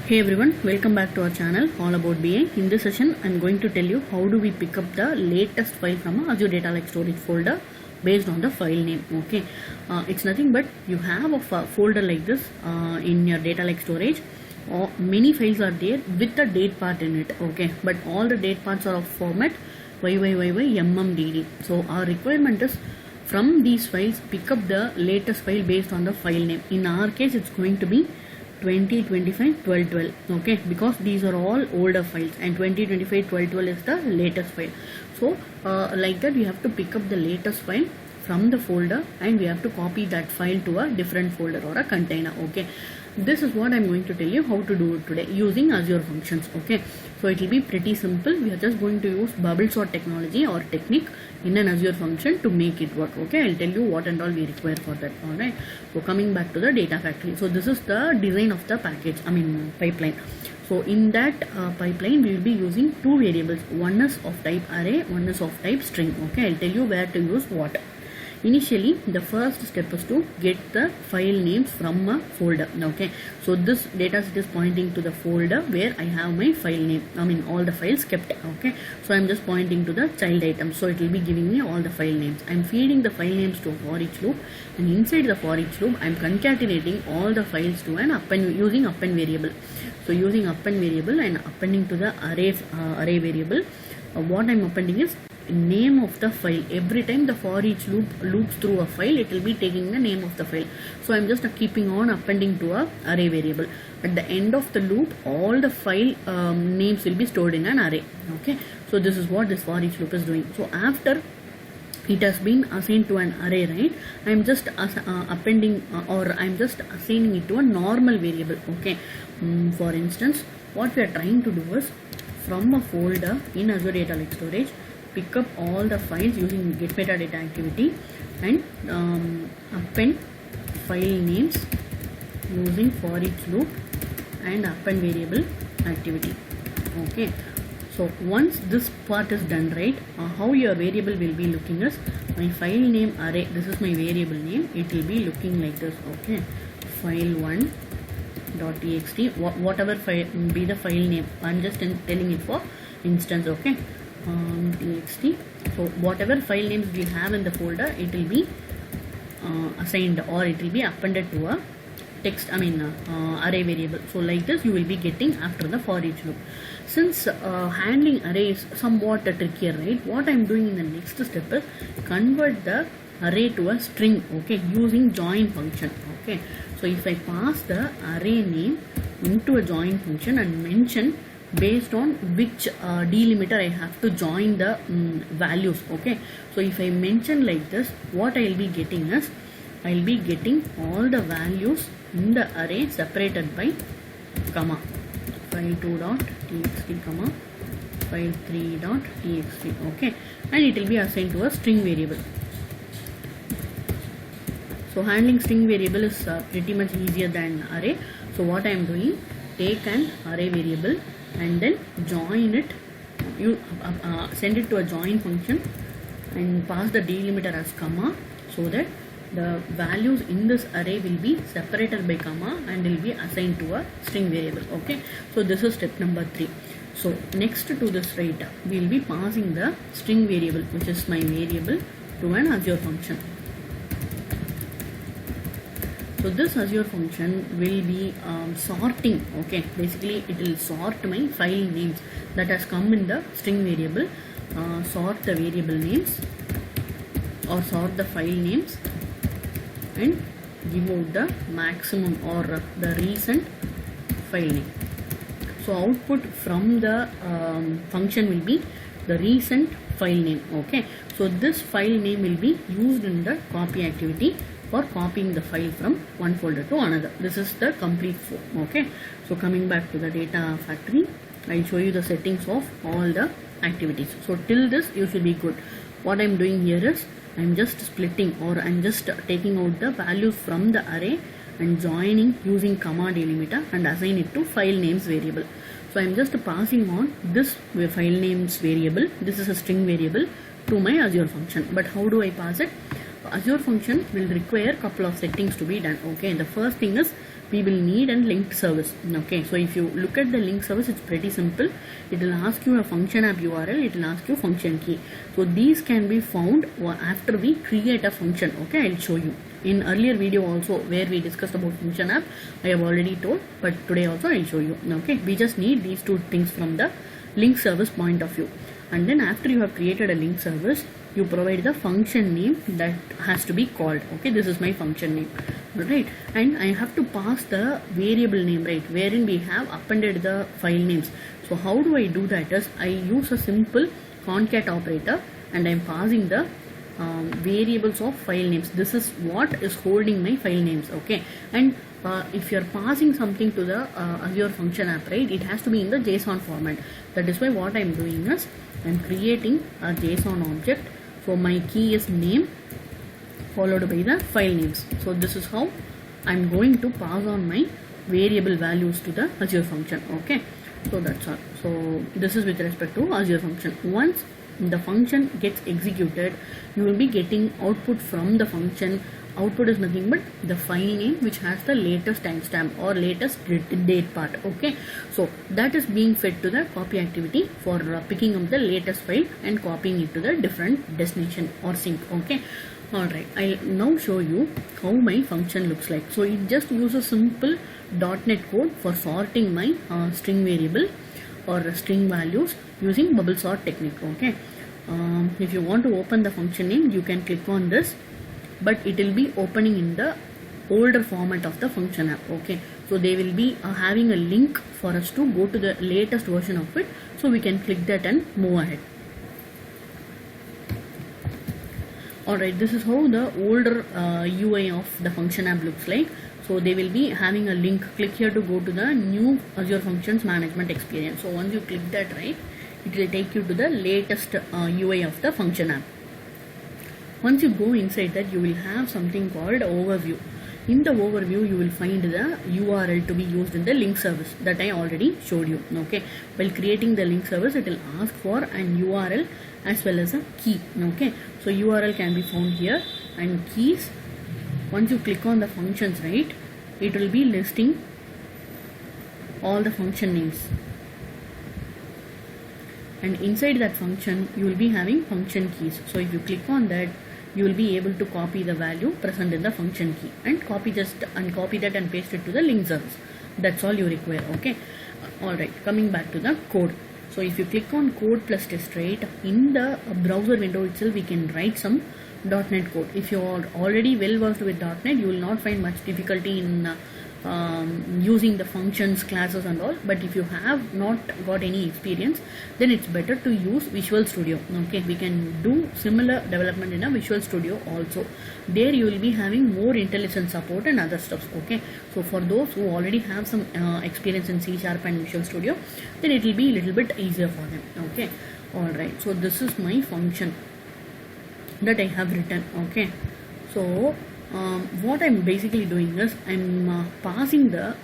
Hey everyone, welcome back to our channel all about BA. In this session, I'm going to tell you how do we pick up the latest file from a Azure Data Lake Storage folder based on the file name. Okay, it's nothing but you have a folder like this in your Data Lake Storage. Many files are there with the date part in it. Okay, but all the date parts are of format YYYYMMDD. So our requirement is from these files pick up the latest file based on the file name. In our case, it's going to be 2025 1212. Okay, because these are all older files and 2025 1212 is the latest file. So like that we have to pick up the latest file from the folder and we have to copy that file to a different folder or a container. Okay, this is what I'm going to tell you how to do it today using Azure Functions. Okay, so it will be pretty simple. We are just going to use bubble sort technology or technique in an Azure function to make it work. Okay, I'll tell you what and all we require for that. Alright, so coming back to the data factory. So this is the design of the package, pipeline. So in that pipeline we will be using two variables. One is of type array, one is of type string. Okay, I'll tell you where to use what. Initially, the first step is to get the file names from a folder. Okay, so this data set is pointing to the folder where I have my file name. All the files kept. Okay, so I'm just pointing to the child item. So it will be giving me all the file names. I'm feeding the file names to a for each loop, and inside the for each loop, I'm concatenating all the files to an append using append variable. So using append variable and appending to the array variable, what I'm appending is name of the file. Every time the for each loop loops through a file, it will be taking the name of the file. So I'm just keeping on appending to a array variable. At the end of the loop, all the file names will be stored in an array. Okay, so this is what this for each loop is doing. So after it has been assigned to an array, right, I'm just appending or I'm just assigning it to a normal variable. Okay, for instance, what we are trying to do is from a folder in Azure Data Lake Storage, pick up all the files using get metadata activity and append file names using for each loop and append variable activity. Okay, so once this part is done, right, how your variable will be looking is my file name array. This is my variable name. It will be looking like this. Okay, file1 .txt, whatever file be the file name. I'm just telling it for instance. Okay, txt. So whatever file names we have in the folder, it will be assigned or it will be appended to a text array variable. So like this you will be getting after the for each loop. Since handling array is somewhat trickier, right, what I'm doing in the next step is convert the array to a string. Okay, using join function. Okay, so if I pass the array name into a join function and mention based on which delimiter I have to join the values. Okay, so if I mention like this, what I will be getting is I will be getting all the values in the array separated by comma, file2.txt comma file3.txt. okay, and it will be assigned to a string variable. So handling string variable is pretty much easier than array. So what I am doing, take an array variable and then join it, you send it to a join function and pass the delimiter as comma, so that the values in this array will be separated by comma and will be assigned to a string variable. Okay, so this is step number 3. So next to this, right, we will be passing the string variable, which is my variable, to an Azure function. So this Azure function will be sorting. Okay, basically it will sort my file names that has come in the string variable, sort the variable names or sort the file names and give out the maximum or the recent file name. So output from the function will be the recent file name. Okay, so this file name will be used in the copy activity for copying the file from one folder to another. This is the complete flow. Okay, so coming back to the data factory, I'll show you the settings of all the activities. So till this you should be good. What I'm doing here is I'm just splitting or I'm just taking out the values from the array and joining using comma delimiter and assign it to file names variable. So I'm just passing on this file names variable, this is a string variable, to my Azure function. But how do I pass it? Azure function will require a couple of settings to be done. Okay, the first thing is we will need a linked service. Okay, so if you look at the link service, it's pretty simple. It will ask you a function app URL, it will ask you function key. So these can be found after we create a function. Okay, I'll show you. In earlier video also where we discussed about function app, I have already told, but today also I'll show you. Okay, we just need these two things from the link service point of view. And then after you have created a link service, you provide the function name that has to be called. Okay, this is my function name, right? And I have to pass the variable name, right, wherein we have appended the file names. So how do I do that is I use a simple concat operator and I'm passing the variables of file names. This is what is holding my file names. Okay, and if you're passing something to the Azure function app, right, it has to be in the JSON format. That is why what I'm doing is I'm creating a JSON object. So my key is name followed by the file names. So this is how I'm going to pass on my variable values to the Azure function. Okay, so that's all. So this is with respect to Azure function. Once the function gets executed, you will be getting output from the function. Output is nothing but the file name which has the latest timestamp or latest date part. Okay, so that is being fed to the copy activity for picking up the latest file and copying it to the different destination or sync. Okay, alright, I'll now show you how my function looks like. So it just uses simple .NET code for sorting my string variable or string values using bubble sort technique. Okay, if you want to open the function name, you can click on this, but it will be opening in the older format of the function app. Okay, so they will be having a link for us to go to the latest version of it, so we can click that and move ahead. Alright, this is how the older UI of the function app looks like. So they will be having a link. Click here to go to the new Azure Functions Management experience. So once you click that, right, it will take you to the latest UI of the function app. Once you go inside that, you will have something called overview. In the overview, you will find the URL to be used in the link service that I already showed you. Okay, while creating the link service, it will ask for an URL as well as a key. Okay, so URL can be found here and keys. Once you click on the functions, right, it will be listing all the function names, and inside that function you will be having function keys. So if you click on that, you will be able to copy the value present in the function key and copy that and paste it to the link service. That's all you require. Okay, alright, coming back to the code. So if you click on code plus test, right, in the browser window itself we can write some .NET code. If you are already well versed with .NET, you will not find much difficulty in using the functions, classes and all. But if you have not got any experience, then it's better to use Visual Studio. Okay, we can do similar development in a Visual Studio also. There you will be having more IntelliSense support and other stuff. Okay, so for those who already have some experience in C# and Visual Studio, then it will be a little bit easier for them. Okay, alright, so this is my function that I have written. Okay, so what I'm basically doing is I'm passing the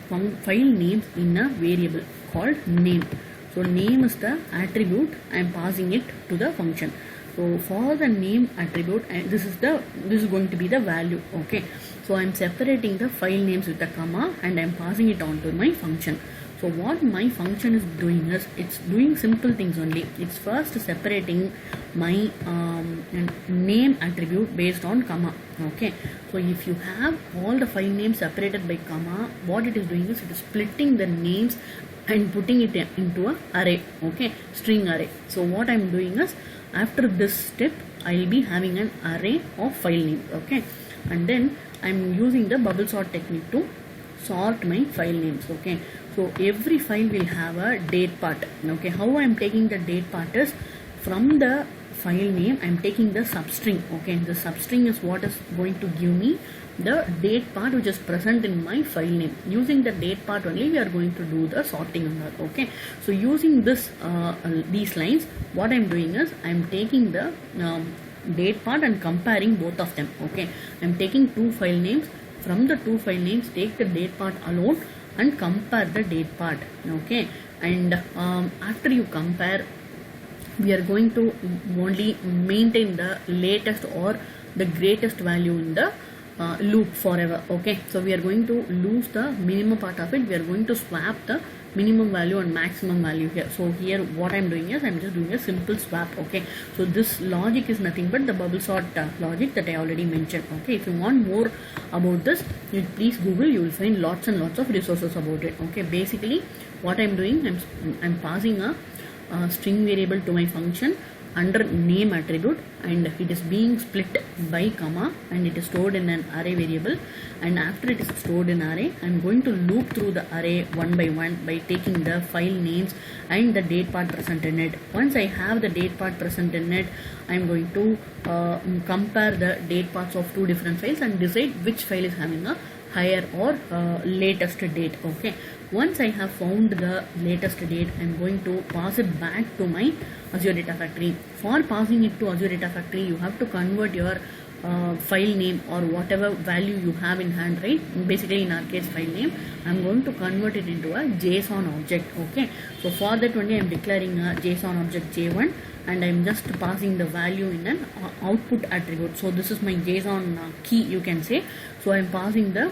file names in a variable called name. So name is the attribute, I'm passing it to the function. So for the name attribute, this is going to be the value. Okay, so I'm separating the file names with a comma and I'm passing it on to my function. So what my function is doing is, it's doing simple things only. It's first separating my name attribute based on comma. Okay, so if you have all the file names separated by comma, what it is doing is it is splitting the names and putting it into an array. Okay, string array. So what I'm doing is, after this step I will be having an array of file names. Okay, and then I'm using the bubble sort technique to sort my file names. Okay, so every file will have a date part. Okay, how I am taking the date part is, from the file name I am taking the substring. Okay, the substring is what is going to give me the date part which is present in my file name. Using the date part only we are going to do the sorting on that. Okay, so using this these lines, what I am doing is I am taking the date part and comparing both of them. Okay, I am taking two file names. From the two file names, take the date part alone and compare the date part. Okay, and after you compare, we are going to only maintain the latest or the greatest value in the loop forever. Okay, so we are going to lose the minimum part of it. We are going to swap the minimum value and maximum value here. So here what I'm doing is I'm just doing a simple swap. Okay, so this logic is nothing but the bubble sort logic that I already mentioned. Okay, if you want more about this, you please Google, you will find lots and lots of resources about it. Okay, basically what I'm doing, I'm passing a string variable to my function under name attribute, and it is being split by comma, and it is stored in an array variable. And after it is stored in array, I'm going to loop through the array one by one by taking the file names and the date part present in it. Once I have the date part present in it, I'm going to compare the date parts of two different files and decide which file is having a higher or latest date. Okay, once I have found the latest date, I'm going to pass it back to my Azure Data Factory. For passing it to Azure Data Factory, you have to convert your file name or whatever value you have in hand, right? Basically in our case file name, I'm going to convert it into a JSON object. Okay, so for that only I'm declaring a JSON object J1, and I'm just passing the value in an output attribute. So this is my JSON key, you can say. So I'm passing the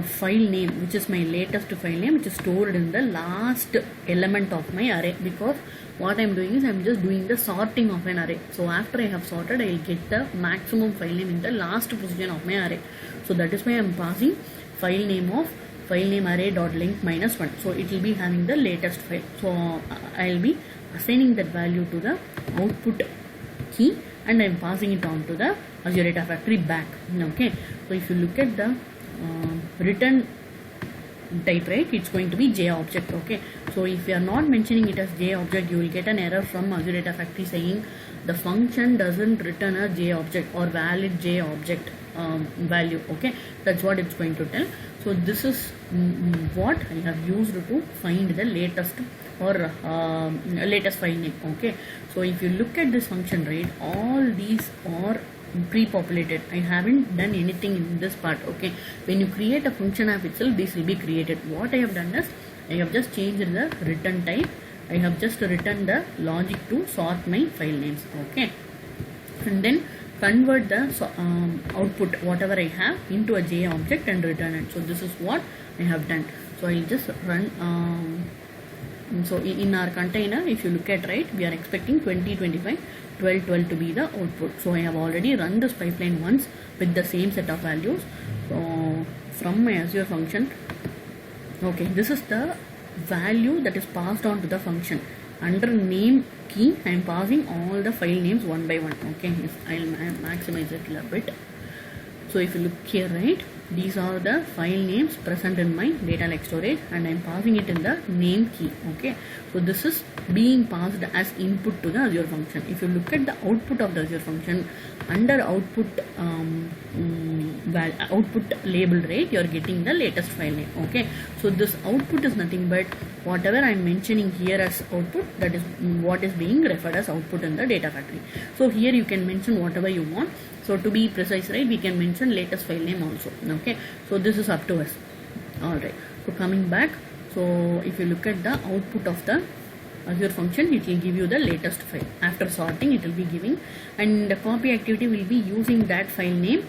file name, which is my latest file name, which is stored in the last element of my array, because what I'm doing is I'm just doing the sorting of an array. So after I have sorted, I will get the maximum file name in the last position of my array. So that is why I'm passing file name of file name array dot length minus 1. So it will be having the latest file. So I'll be assigning that value to the output key, and I'm passing it on to the Azure Data Factory back. Okay, so if you look at the return type, right, it's going to be J object. Okay, so if you are not mentioning it as J object, you will get an error from Azure Data Factory saying the function doesn't return a J object or valid J object value. Okay, that's what it's going to tell. So this is what I have used to find the latest or latest file name. Okay, so if you look at this function, right, all these are pre-populated. I haven't done anything in this part. Okay, when you create a function app itself, this will be created. What I have done is I have just changed the return type. I have just written the logic to sort my file names. Okay, and then convert the output whatever I have into a J object and return it. So this is what I have done. So I'll just run so in our container, if you look at, right, we are expecting 20, 25, 12, 12 to be the output. So I have already run this pipeline once with the same set of values. So from my Azure function, okay, this is the value that is passed on to the function. Under name key, I am passing all the file names one by one. Okay, I'll maximize it a little bit. So if you look here, right, these are the file names present in my data lake storage, and I'm passing it in the name key. Okay, so this is being passed as input to the Azure function. If you look at the output of the Azure function, under output output label, right, you are getting the latest file name. Okay, so this output is nothing but whatever I'm mentioning here as output, that is what is being referred as output in the data factory. So here you can mention whatever you want. So to be precise, right, we can mention latest file name also. Okay, so this is up to us. Alright, so coming back, so if you look at the output of the Azure function, it will give you the latest file. After sorting, it will be giving, and the copy activity will be using that file name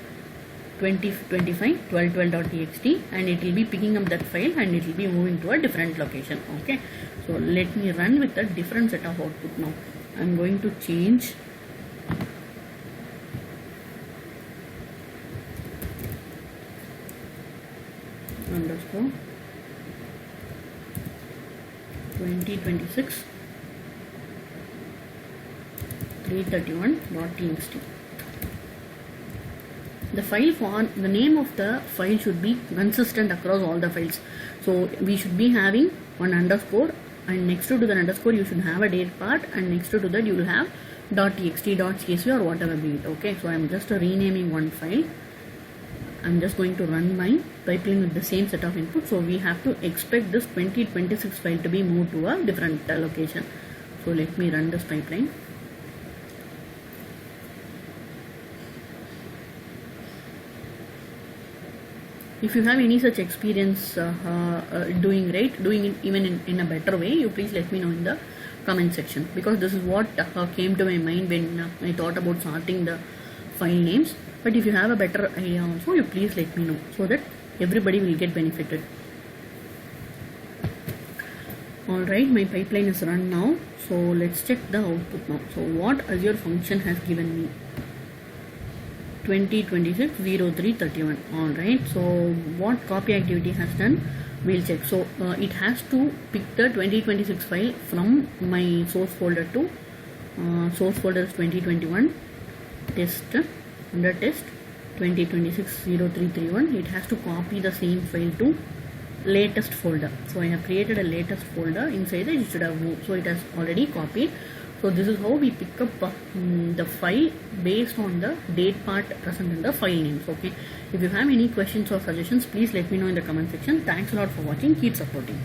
2025 1212.txt, and it will be picking up that file and it will be moving to a different location. Okay, so let me run with a different set of output now. I'm going to change underscore 2026 331.txt. The file for the name of the file should be consistent across all the files. So we should be having one underscore, and next to the underscore you should have a date part, and next to that you will have .txt, .csv or whatever be it. Okay, so I'm just renaming one file. I'm just going to run my pipeline with the same set of inputs. So we have to expect this 2026 file to be moved to a different location. So let me run this pipeline. If you have any such experience doing it even in a better way, you please let me know in the comment section, because this is what came to my mind when I thought about sorting the file names. But if you have a better idea also, you please let me know so that everybody will get benefited. Alright, my pipeline is run now. So let's check the output now. So what Azure function has given me? 2026-03-31. Alright, so what copy activity has done? We'll check. So it has to pick the 2026 file from my source folder to source folder is 2021 test under test 2026-03-31. It has to copy the same file to latest folder. So I have created a latest folder. Inside it should have moved. So it has already copied. So this is how we pick up the file based on the date part present in the file names. Okay. If you have any questions or suggestions, please let me know in the comment section. Thanks a lot for watching. Keep supporting.